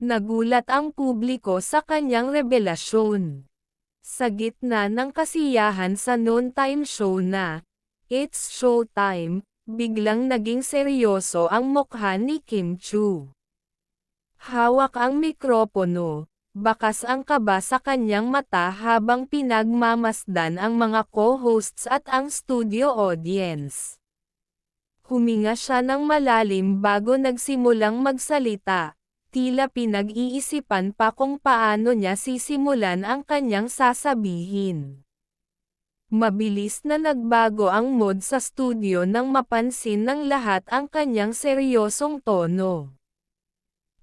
Nagulat ang publiko sa kanyang revelasyon. Sa gitna ng kasiyahan sa noontime show na It's Showtime, biglang naging seryoso ang mukha ni Kim Chu. Hawak ang mikropono, bakas ang kaba sa kanyang mata habang pinagmamasdan ang mga co-hosts at ang studio audience. Huminga siya ng malalim bago nagsimulang magsalita. Tila pinag-iisipan pa kung paano niya sisimulan ang kanyang sasabihin. Mabilis na nagbago ang mood sa studio nang mapansin ng lahat ang kanyang seryosong tono.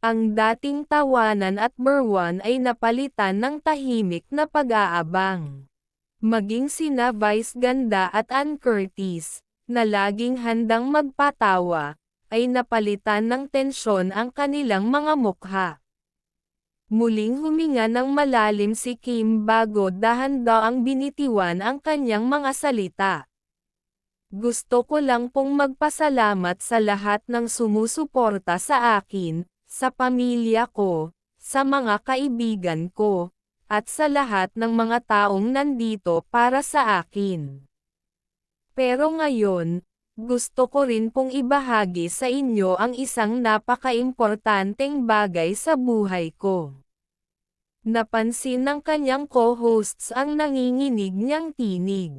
Ang dating tawanan at berwan ay napalitan ng tahimik na pag-aabang. Maging sina Vice Ganda at Ann Curtis, na laging handang magpatawa, ay napalitan ng tensyon ang kanilang mga mukha. Muling huminga ng malalim si Kim bago dahan-daang binitiwan ang kanyang mga salita. Gusto ko lang pong magpasalamat sa lahat ng sumusuporta sa akin, sa pamilya ko, sa mga kaibigan ko, at sa lahat ng mga taong nandito para sa akin. Pero ngayon, gusto ko rin pong ibahagi sa inyo ang isang napaka-importanteng bagay sa buhay ko. Napansin ng kanyang co-hosts ang nanginginig niyang tinig.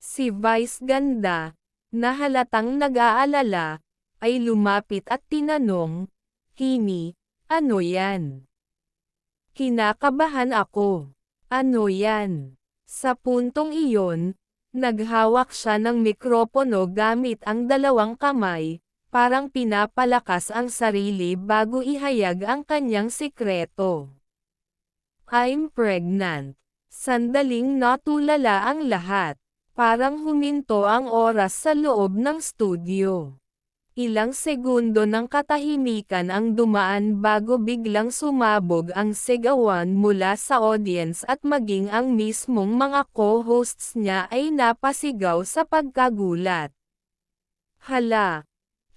Si Vice Ganda, na halatang nag-aalala, ay lumapit at tinanong, "Kimi, ano yan?" Kinakabahan ako. Ano yan? Sa puntong iyon, naghawak siya ng mikropono gamit ang dalawang kamay, parang pinapalakas ang sarili bago ihayag ang kanyang sikreto. I'm pregnant. Sandaling natulala ang lahat. Parang huminto ang oras sa loob ng studio. Ilang segundo ng katahimikan ang dumaan bago biglang sumabog ang sigawan mula sa audience at maging ang mismong mga co-hosts niya ay napasigaw sa pagkagulat. Hala!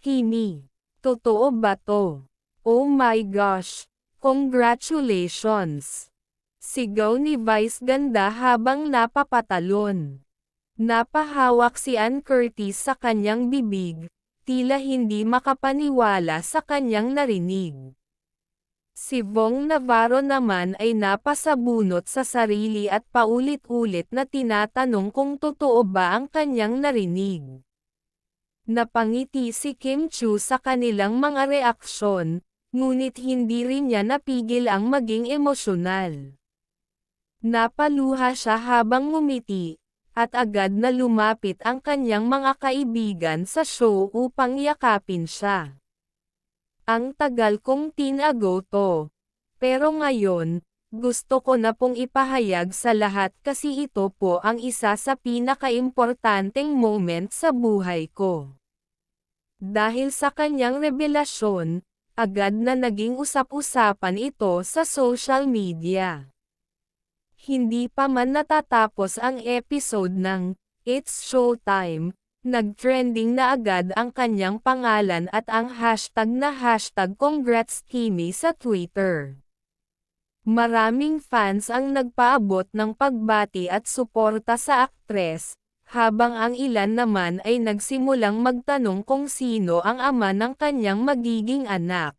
Kimi! Totoo ba to? Oh my gosh! Congratulations! Sigaw ni Vice Ganda habang napapatalon. Napahawak si Ann Curtis sa kanyang bibig. Tila hindi makapaniwala sa kanyang narinig. Si Vong Navarro naman ay napasabunot sa sarili at paulit-ulit na tinatanong kung totoo ba ang kanyang narinig. Napangiti si Kim Chu sa kanilang mga reaksyon, ngunit hindi rin niya napigil ang maging emosyonal. Napaluha siya habang ngumiti, at agad na lumapit ang kanyang mga kaibigan sa show upang yakapin siya. Ang tagal kong tinago to. Pero ngayon, gusto ko na pong ipahayag sa lahat kasi ito po ang isa sa pinakaimportanteng moment sa buhay ko. Dahil sa kanyang revelasyon, agad na naging usap-usapan ito sa social media. Hindi pa man natatapos ang episode ng It's Showtime, nag-trending na agad ang kanyang pangalan at ang hashtag na #Congrats Kimi sa Twitter. Maraming fans ang nagpaabot ng pagbati at suporta sa aktres, habang ang ilan naman ay nagsimulang magtanong kung sino ang ama ng kanyang magiging anak.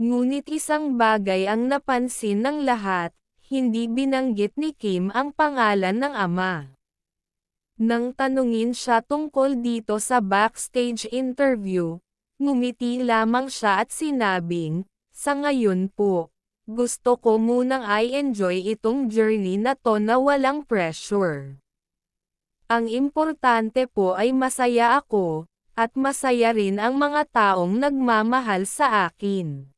Ngunit isang bagay ang napansin ng lahat. Hindi binanggit ni Kim ang pangalan ng ama. Nang tanungin siya tungkol dito sa backstage interview, ngumiti lamang siya at sinabing, "Sa ngayon po, gusto ko munang i-enjoy itong journey na to na walang pressure. Ang importante po ay masaya ako, at masaya rin ang mga taong nagmamahal sa akin."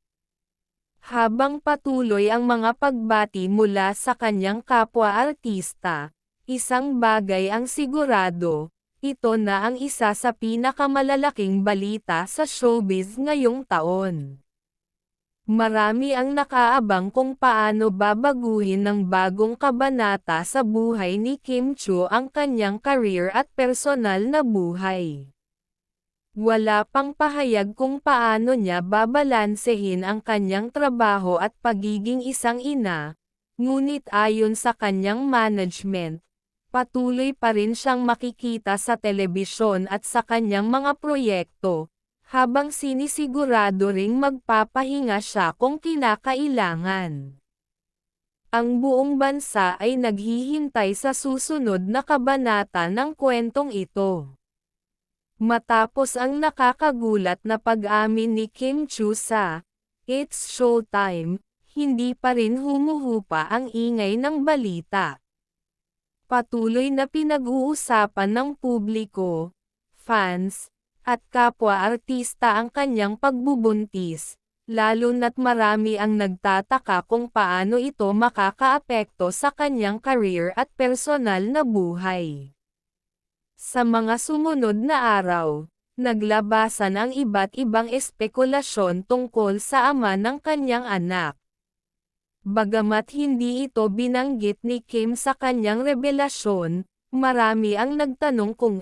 Habang patuloy ang mga pagbati mula sa kanyang kapwa-artista, isang bagay ang sigurado, ito na ang isa sa pinakamalalaking balita sa showbiz ngayong taon. Marami ang nakaabang kung paano babaguhin ng bagong kabanata sa buhay ni Kim Chu ang kanyang career at personal na buhay. Wala pang pahayag kung paano niya babalansehin ang kanyang trabaho at pagiging isang ina, ngunit ayon sa kanyang management, patuloy pa rin siyang makikita sa telebisyon at sa kanyang mga proyekto, habang sinisigurado ring magpapahinga siya kung kinakailangan. Ang buong bansa ay naghihintay sa susunod na kabanata ng kwentong ito. Matapos ang nakakagulat na pag-amin ni Kim Chiu sa It's Showtime, hindi pa rin humuhupa ang ingay ng balita. Patuloy na pinag-uusapan ng publiko, fans, at kapwa-artista ang kanyang pagbubuntis, lalo na't marami ang nagtataka kung paano ito makakaapekto sa kanyang career at personal na buhay. Sa mga sumunod na araw, naglabasan ang iba't ibang espekulasyon tungkol sa ama ng kanyang anak. Bagamat hindi ito binanggit ni Kim sa kanyang revelasyon, marami ang nagtanong kung